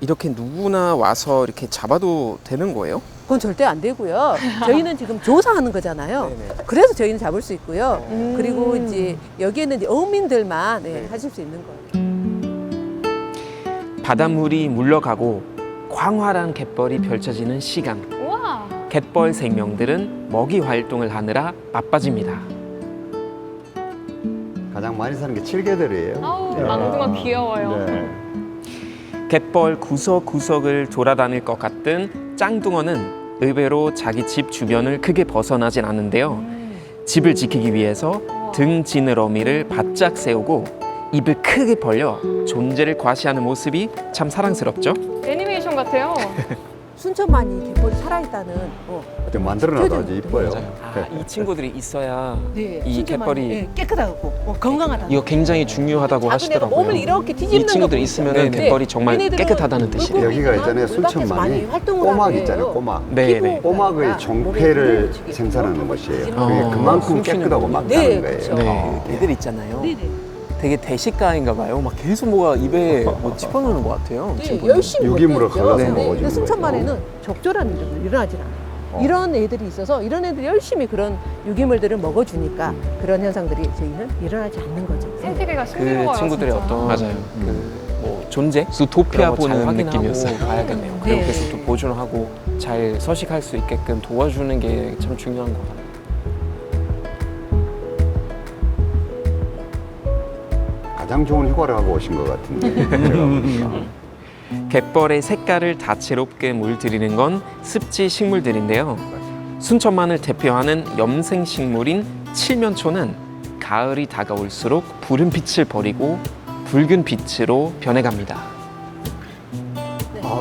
이렇게 누구나 와서 이렇게 잡아도 되는 거예요? 그건 절대 안 되고요. 저희는 지금 조사하는 거잖아요. 네네. 그래서 저희는 잡을 수 있고요. 음. 그리고 이제 여기에는 이제 어민들만 하실 수 있는 거예요. 바닷물이 물러가고 광활한 갯벌이 펼쳐지는 시간. 우와. 갯벌 생명들은 먹이 활동을 하느라 바빠집니다. 가장 많이 사는 게 칠개들이에요. 아우, 네. 망둥어 귀여워요. 네. 갯벌 구석구석을 돌아다닐 것 같은 짱뚱어는 의외로 자기 집 주변을 크게 벗어나진 않는데요. 집을 지키기 위해서 등 지느러미를 바짝 세우고 입을 크게 벌려 존재를 과시하는 모습이 참 사랑스럽죠. 애니메이션 같아요. 순천만이 갯벌이 살아있다는 좀 만들어놔도 아주 이뻐요. 이 친구들이 있어야 네, 이 순천만이, 갯벌이 네, 깨끗하고 건강하다. 이거 굉장히 중요하다고 하시더라고요. 몸을 이렇게 뒤집는 이 친구들 거 있으면 보이시죠? 갯벌이 정말 얘네들은 깨끗하다는 뜻이에요. 여기가 있잖아요. 물밖에서 순천만이 많이 활동을 꼬막 하네요. 있잖아요. 꼬막. 네, 네. 꼬막의 종폐를 생산하는 곳이에요. 그게 그만큼 숨쉬는 깨끗하고 거군요. 막다는 네, 거예요. 그렇죠. 네, 애들 있잖아요. 네네. 되게 대식가인가 봐요. 막 계속 뭐가 입에 뭐 짚어놓는 것 같아요. 네, 친구들. 열심히 유기물을 먹고 걸러서 있죠. 먹어주는 근데 순천만에는 거예요. 적절한 일은 일어나질 않아요. 이런 애들이 있어서 이런 애들이 열심히 그런 유기물들을 먹어주니까 그런 현상들이 저희는 일어나지 않는 거죠. 생태계가 신비로워요. 그 친구들의 진짜. 어떤 뭐 존재, 수토피아 보는 느낌이었어요. 가야겠네요. 그리고 네. 계속 또 보존하고 잘 서식할 수 있게끔 도와주는 게 참 중요한 것 같아요. 가장 좋은 휴가를 하고 오신 것 같은데. 제가 보니까. 갯벌의 색깔을 다채롭게 물들이는 건 습지 식물들인데요. 순천만을 대표하는 염생 식물인 칠면초는 가을이 다가올수록 푸른 빛을 버리고 붉은 빛으로 변해갑니다.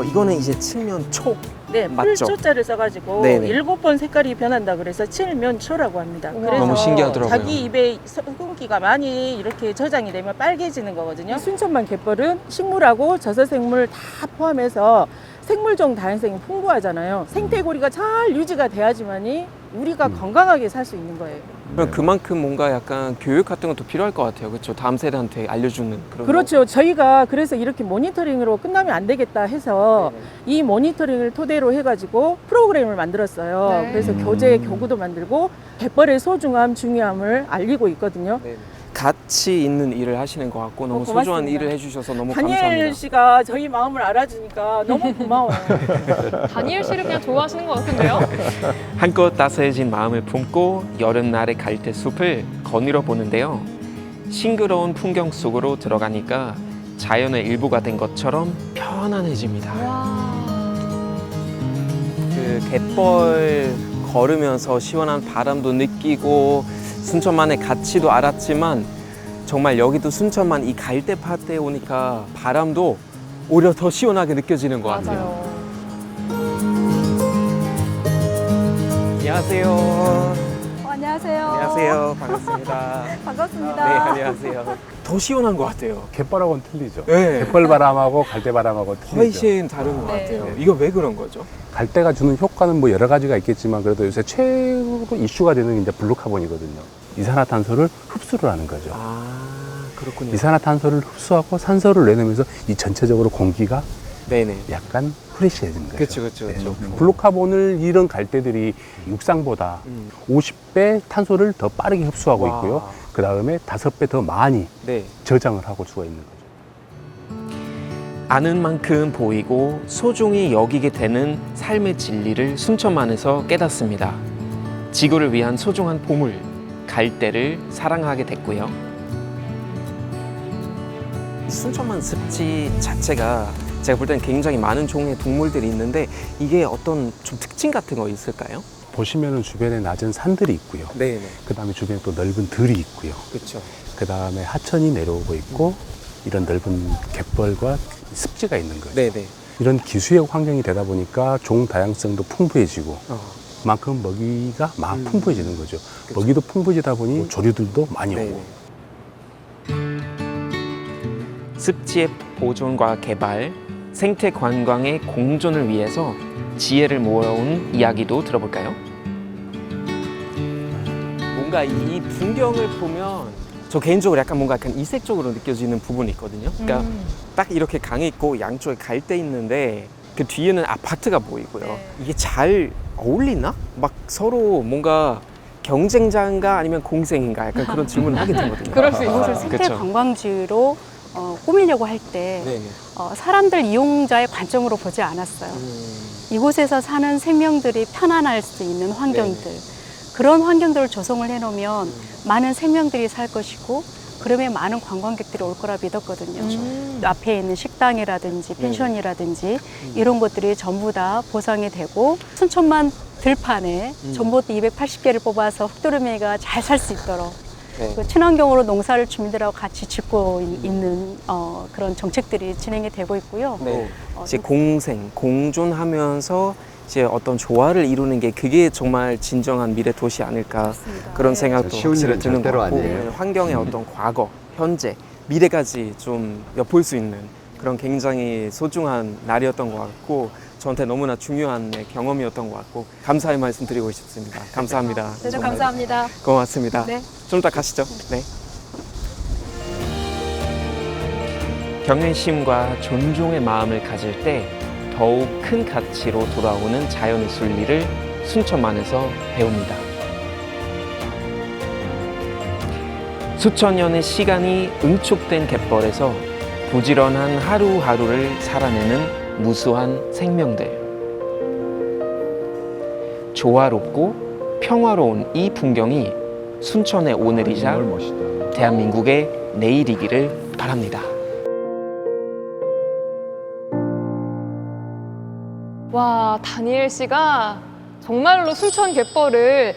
이거는 이제 칠면초. 네, 맞죠? 풀초자를 써가지고 네네. 7번 색깔이 변한다 그래서 칠면초라고 합니다. 그래서 너무 신기하더라고요. 자기 입에 소금기가 많이 이렇게 저장이 되면 빨개지는 거거든요. 순천만 갯벌은 식물하고 저서생물 다 포함해서 생물종 다양성이 풍부하잖아요. 생태고리가 잘 유지가 돼야지만이 우리가 건강하게 살 수 있는 거예요. 그럼 그만큼 뭔가 약간 교육 같은 것도 필요할 것 같아요. 그렇죠? 다음 세대한테 알려주는 그런. 그렇죠. 저희가 그래서 이렇게 모니터링으로 끝나면 안 되겠다 해서 이 모니터링을 토대로 해가지고 프로그램을 만들었어요. 네. 그래서 교재 교구도 만들고 갯벌의 소중함, 중요함을 알리고 있거든요. 네. 가치 있는 일을 하시는 것 같고 너무 고맙습니다. 소중한 일을 해주셔서 너무 다니엘 감사합니다. 씨가 저희 마음을 알아주니까 너무 고마워요. 다니엘 씨를 그냥 좋아하시는 것 같은데요? 한껏 따스해진 마음을 품고 여름날의 갈대숲을 거닐어 보는데요. 싱그러운 풍경 속으로 들어가니까 자연의 일부가 된 것처럼 편안해집니다. 그 갯벌 걸으면서 시원한 바람도 느끼고 순천만의 가치도 알았지만 정말 여기도 순천만 이 갈대밭에 오니까 바람도 오히려 더 시원하게 느껴지는 것 같아요. 안녕하세요. 안녕하세요. 안녕하세요. 반갑습니다. 반갑습니다. 네, 안녕하세요. 더 시원한 것 같아요. 갯벌하고는 틀리죠. 네. 갯벌 바람하고 갈대 바람하고 틀리죠. 훨씬 다른 것 같아요. 이거 왜 그런 거죠? 갈대가 주는 효과는 뭐 여러 가지가 있겠지만 그래도 요새 최고로 이슈가 되는 게 이제 블루카본이거든요. 이산화탄소를 흡수를 하는 거죠. 아, 그렇군요. 이산화탄소를 흡수하고 산소를 내놓으면서 이 전체적으로 공기가 네네. 약간 프레시해지는 거죠. 그렇죠, 그렇죠, 그렇죠. 블루카본을 이런 갈대들이 육상보다 50배 탄소를 더 빠르게 흡수하고 와. 있고요. 그 다음에 5배 더 많이 네. 저장을 하고 수가 있는 거죠. 아는 만큼 보이고 소중히 여기게 되는 삶의 진리를 순천만에서 깨닫습니다. 지구를 위한 소중한 보물, 갈대를 사랑하게 됐고요. 순천만 습지 자체가 제가 볼 때는 굉장히 많은 종류의 동물들이 있는데 이게 어떤 좀 특징 같은 거 있을까요? 보시면은 주변에 낮은 산들이 있고요. 네, 그 다음에 주변에 또 넓은 들이 있고요. 그렇죠. 그 다음에 하천이 내려오고 있고 이런 넓은 갯벌과 습지가 있는 거죠. 네, 네. 이런 기수의 환경이 되다 보니까 종 다양성도 풍부해지고 그만큼 먹이가 막 풍부해지는 거죠. 그쵸. 먹이도 풍부해지다 보니 조류들도 많이 네, 오고. 습지의 보존과 개발, 생태 관광의 공존을 위해서 지혜를 모아온 이야기도 들어볼까요? 뭔가 이 풍경을 보면 저 개인적으로 약간 뭔가 약간 이색적으로 느껴지는 부분이 있거든요. 그러니까 딱 이렇게 강이 있고 양쪽에 갈대 있는데 그 뒤에는 아파트가 보이고요. 네. 이게 잘 어울리나? 막 서로 뭔가 경쟁자인가 아니면 공생인가 약간 그런 질문을 하게 되거든요. 그럴 수 있어요. 이곳을 생태 그쵸. 관광지로 꾸미려고 할 때 네. 사람들 이용자의 관점으로 보지 않았어요. 이곳에서 사는 생명들이 편안할 수 있는 환경들, 그런 환경들을 조성을 해놓으면 많은 생명들이 살 것이고 그러면 많은 관광객들이 올 거라 믿었거든요. 앞에 있는 식당이라든지 펜션이라든지 이런 것들이 전부 다 보상이 되고 순천만 들판에 전봇대 280개를 뽑아서 흑도르미가 잘 살 수 있도록 그 친환경으로 농사를 주민들하고 같이 짓고 있는 그런 정책들이 진행이 되고 있고요. 네. 이제 공생, 공존하면서 이제 어떤 조화를 이루는 게 그게 정말 진정한 미래 도시 아닐까 그런 생각도 쉬운 일은 드는 것 절대로 같고 아니에요. 환경의 어떤 과거, 현재, 미래까지 좀 엿볼 수 있는 그런 굉장히 소중한 날이었던 것 같고 저한테 너무나 중요한 경험이었던 것 같고 감사의 말씀 드리고 싶습니다. 감사합니다. 네, 정말. 감사합니다. 고맙습니다. 네. 좀 이따 가시죠. 네. 경외심과 존중의 마음을 가질 때 더욱 큰 가치로 돌아오는 자연의 순리를 순천만에서 배웁니다. 수천 년의 시간이 응축된 갯벌에서 부지런한 하루하루를 살아내는 무수한 생명들. 조화롭고 평화로운 이 풍경이 순천의 오늘이자 대한민국의 내일이기를 바랍니다. 와, 다니엘 씨가 정말로 순천 갯벌을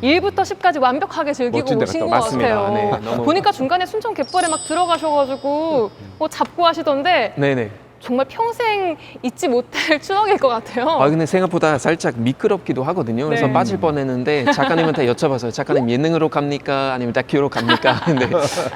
1부터 10까지 완벽하게 즐기고 멋진 데 오신 갔다 것 맞습니다. 같아요. 네, 너무- 보니까 중간에 순천 갯벌에 막 들어가셔가지고 뭐 잡고 하시던데 네네. 정말 평생 잊지 못할 추억일 것 같아요. 아 근데 생각보다 살짝 미끄럽기도 하거든요. 그래서 네. 빠질 뻔했는데 작가님한테 여쭤봐서요. 작가님 예능으로 갑니까? 아니면 다큐로 갑니까? 근데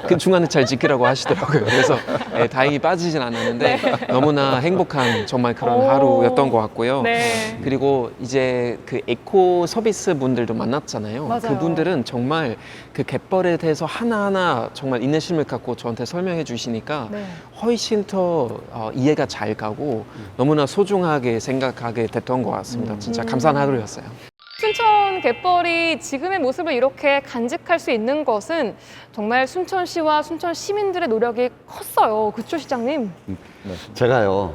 그 중간에 잘 지키라고 하시더라고요. 그래서 네, 다행히 빠지진 않았는데 너무나 행복한 정말 그런 하루였던 것 같고요. 네. 그리고 이제 그 에코 서비스 분들도 만났잖아요. 맞아요. 그분들은 정말 그 갯벌에 대해서 하나하나 정말 인내심을 갖고 저한테 설명해 주시니까 네. 훨씬 더 이해가 잘 가고 너무나 소중하게 생각하게 됐던 것 같습니다. 진짜 감사한 하루였어요. 순천 갯벌이 지금의 모습을 이렇게 간직할 수 있는 것은 정말 순천시와 순천 시민들의 노력이 컸어요. 그쵸, 시장님? 제가요,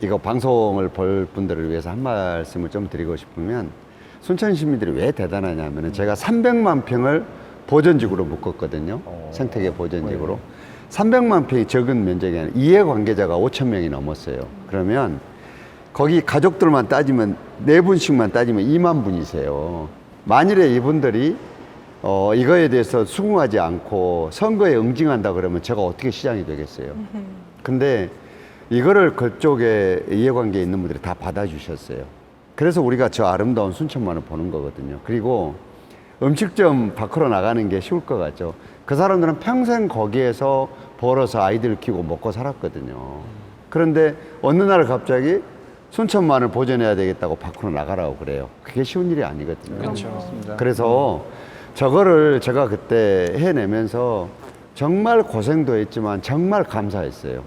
이거 방송을 볼 분들을 위해서 한 말씀을 좀 드리고 싶으면 순천 시민들이 왜 대단하냐면은 제가 300만 평을 보전지구로 묶었거든요. 생태계 보전지구로. 300만 평이 적은 면적이 아니라 이해관계자가 5천 명이 넘었어요. 그러면 거기 가족들만 따지면 4분씩만 따지면 2만 분이세요. 만일에 이분들이 이거에 대해서 수긍하지 않고 선거에 응징한다 그러면 제가 어떻게 시장이 되겠어요. 근데 이거를 그쪽에 이해관계에 있는 분들이 다 받아주셨어요. 그래서 우리가 저 아름다운 순천만을 보는 거거든요. 그리고 음식점 밖으로 나가는 게 쉬울 것 같죠. 그 사람들은 평생 거기에서 벌어서 아이들 키우고 먹고 살았거든요. 그런데 어느 날 갑자기 순천만을 보존해야 되겠다고 밖으로 나가라고 그래요. 그게 쉬운 일이 아니거든요. 그렇죠. 그래서 저거를 제가 그때 해내면서 정말 고생도 했지만 정말 감사했어요.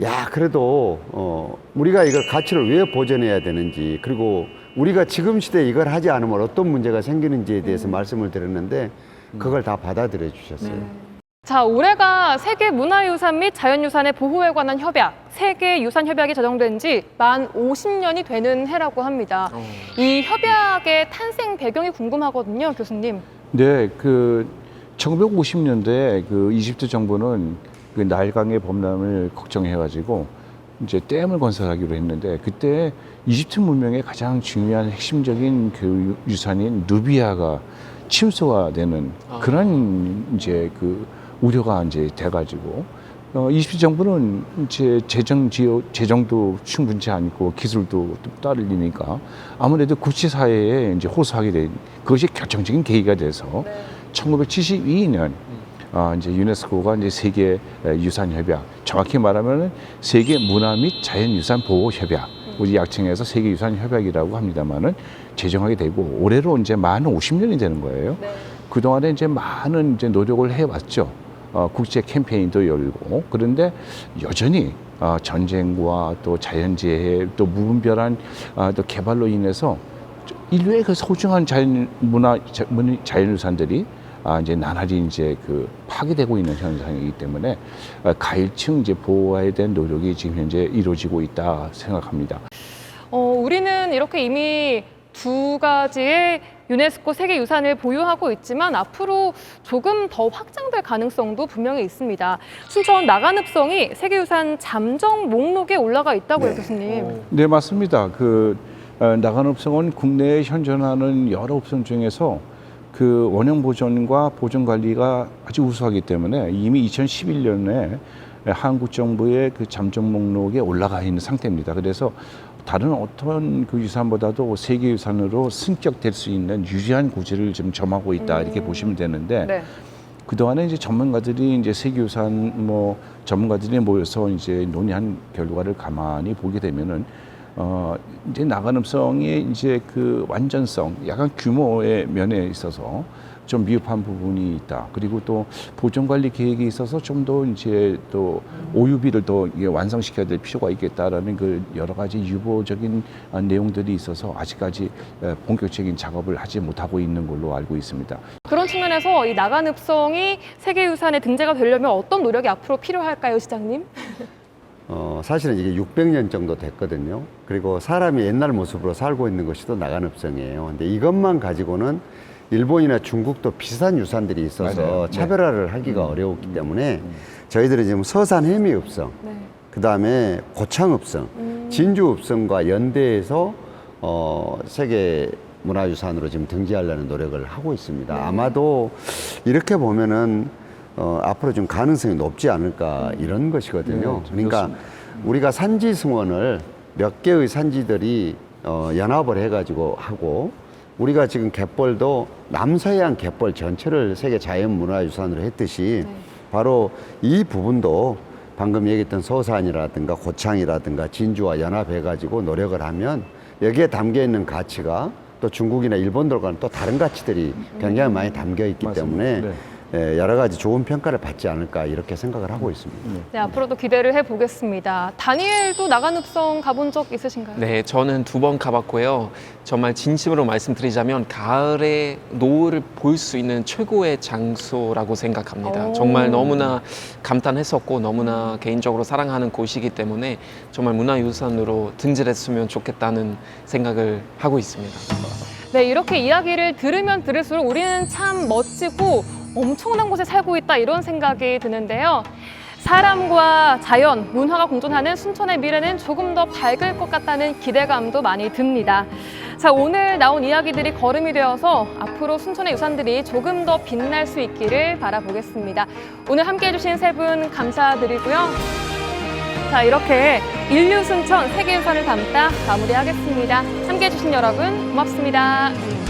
야, 그래도 우리가 이걸 가치를 왜 보존해야 되는지, 그리고 우리가 지금 시대에 이걸 하지 않으면 어떤 문제가 생기는지에 대해서 말씀을 드렸는데 그걸 다 받아들여 주셨어요. 자, 올해가 세계문화유산 및 자연유산의 보호에 관한 협약, 세계유산협약이 제정된 지 만 50년이 되는 해라고 합니다. 이 협약의 탄생 배경이 궁금하거든요, 교수님. 네, 그 1950년대 그 이집트 정부는 그 나일강의 범람을 걱정해가지고 이제 댐을 건설하기로 했는데 그때 이집트 문명의 가장 중요한 핵심적인 그 유산인 누비아가 침수가 되는 그런 이제 그 우려가 이제 돼가지고 이집트 정부는 이제 재정도 충분치 않고 기술도 따르니까 아무래도 국제 사회에 이제 호소하게 된 그것이 결정적인 계기가 돼서 1972년 이제 유네스코가 이제 세계 유산 협약, 정확히 말하면 세계 문화 및 자연유산 보호 협약, 우리 약칭해서 세계 유산 협약이라고 합니다만은 제정하게 되고 올해로 이제 만 50년이 되는 거예요. 그 동안에 이제 많은 이제 노력을 해왔죠. 국제 캠페인도 열고 그런데 여전히 전쟁과 또 자연재해 또 무분별한 또 개발로 인해서 인류의 그 소중한 자연유산들이 이제 나날이 이제 그 파괴되고 있는 현상이기 때문에 가일층 이제 보호에 대한 노력이 지금 현재 이루어지고 있다 생각합니다. 우리는 이렇게 이미 2가지의 유네스코 세계유산을 보유하고 있지만 앞으로 조금 더 확장될 가능성도 분명히 있습니다. 순천 나간읍성이 세계유산 잠정 목록에 올라가 있다고요, 교수님. 네, 맞습니다. 그 나간읍성은 국내에 현존하는 여러 읍성 중에서 그 원형 보존과 보존 관리가 아주 우수하기 때문에 이미 2011년에 한국 정부의 그 잠정 목록에 올라가 있는 상태입니다. 그래서 다른 어떤 그 유산보다도 세계유산으로 승격될 수 있는 유리한 고지를 지금 점하고 있다 이렇게 보시면 되는데 그 동안에 이제 전문가들이 이제 세계유산 전문가들이 모여서 이제 논의한 결과를 가만히 보게 되면은 이제 나간읍성의 이제 그 완전성, 약간 규모의 면에 있어서 좀 미흡한 부분이 있다. 그리고 또 보존 관리 계획에 있어서 좀 더 이제 또 오유비를 더 완성시켜야 될 필요가 있겠다라는 그 여러 가지 유보적인 내용들이 있어서 아직까지 본격적인 작업을 하지 못하고 있는 걸로 알고 있습니다. 그런 측면에서 이 나간읍성이 세계유산에 등재가 되려면 어떤 노력이 앞으로 필요할까요, 시장님? 사실은 이게 600년 정도 됐거든요. 그리고 사람이 옛날 모습으로 살고 있는 것이 또 나간읍성이에요. 근데 이것만 가지고는 일본이나 중국도 비슷한 유산들이 있어서 맞아요. 차별화를 하기가 어려웠기 때문에 저희들은 지금 서산 해미읍성, 그 다음에 고창읍성, 진주읍성과 연대해서 세계 문화유산으로 지금 등재하려는 노력을 하고 있습니다. 아마도 이렇게 보면은 앞으로 좀 가능성이 높지 않을까 이런 것이거든요. 네, 그러니까 우리가 산지 승원을 몇 개의 산지들이 연합을 해가지고 하고 우리가 지금 갯벌도 남서해안 갯벌 전체를 세계 자연문화유산으로 했듯이 바로 이 부분도 방금 얘기했던 서산이라든가 고창이라든가 진주와 연합해가지고 노력을 하면 여기에 담겨있는 가치가 또 중국이나 일본들과는 또 다른 가치들이 굉장히 많이 담겨 있기 때문에 여러 가지 좋은 평가를 받지 않을까 이렇게 생각을 하고 있습니다. 네, 앞으로도 기대를 해보겠습니다. 다니엘도 나간읍성 가본 적 있으신가요? 네, 저는 2번 가봤고요. 정말 진심으로 말씀드리자면 가을에 노을을 볼 수 있는 최고의 장소라고 생각합니다. 정말 너무나 감탄했었고 너무나 개인적으로 사랑하는 곳이기 때문에 정말 문화유산으로 등재됐으면 좋겠다는 생각을 하고 있습니다. 네, 이렇게 이야기를 들으면 들을수록 우리는 참 멋지고 엄청난 곳에 살고 있다 이런 생각이 드는데요. 사람과 자연, 문화가 공존하는 순천의 미래는 조금 더 밝을 것 같다는 기대감도 많이 듭니다. 자, 오늘 나온 이야기들이 걸음이 되어서 앞으로 순천의 유산들이 조금 더 빛날 수 있기를 바라보겠습니다. 오늘 함께해 주신 세 분 감사드리고요. 자, 이렇게 인류 순천 세계유산을 담다 마무리하겠습니다. 함께해 주신 여러분 고맙습니다.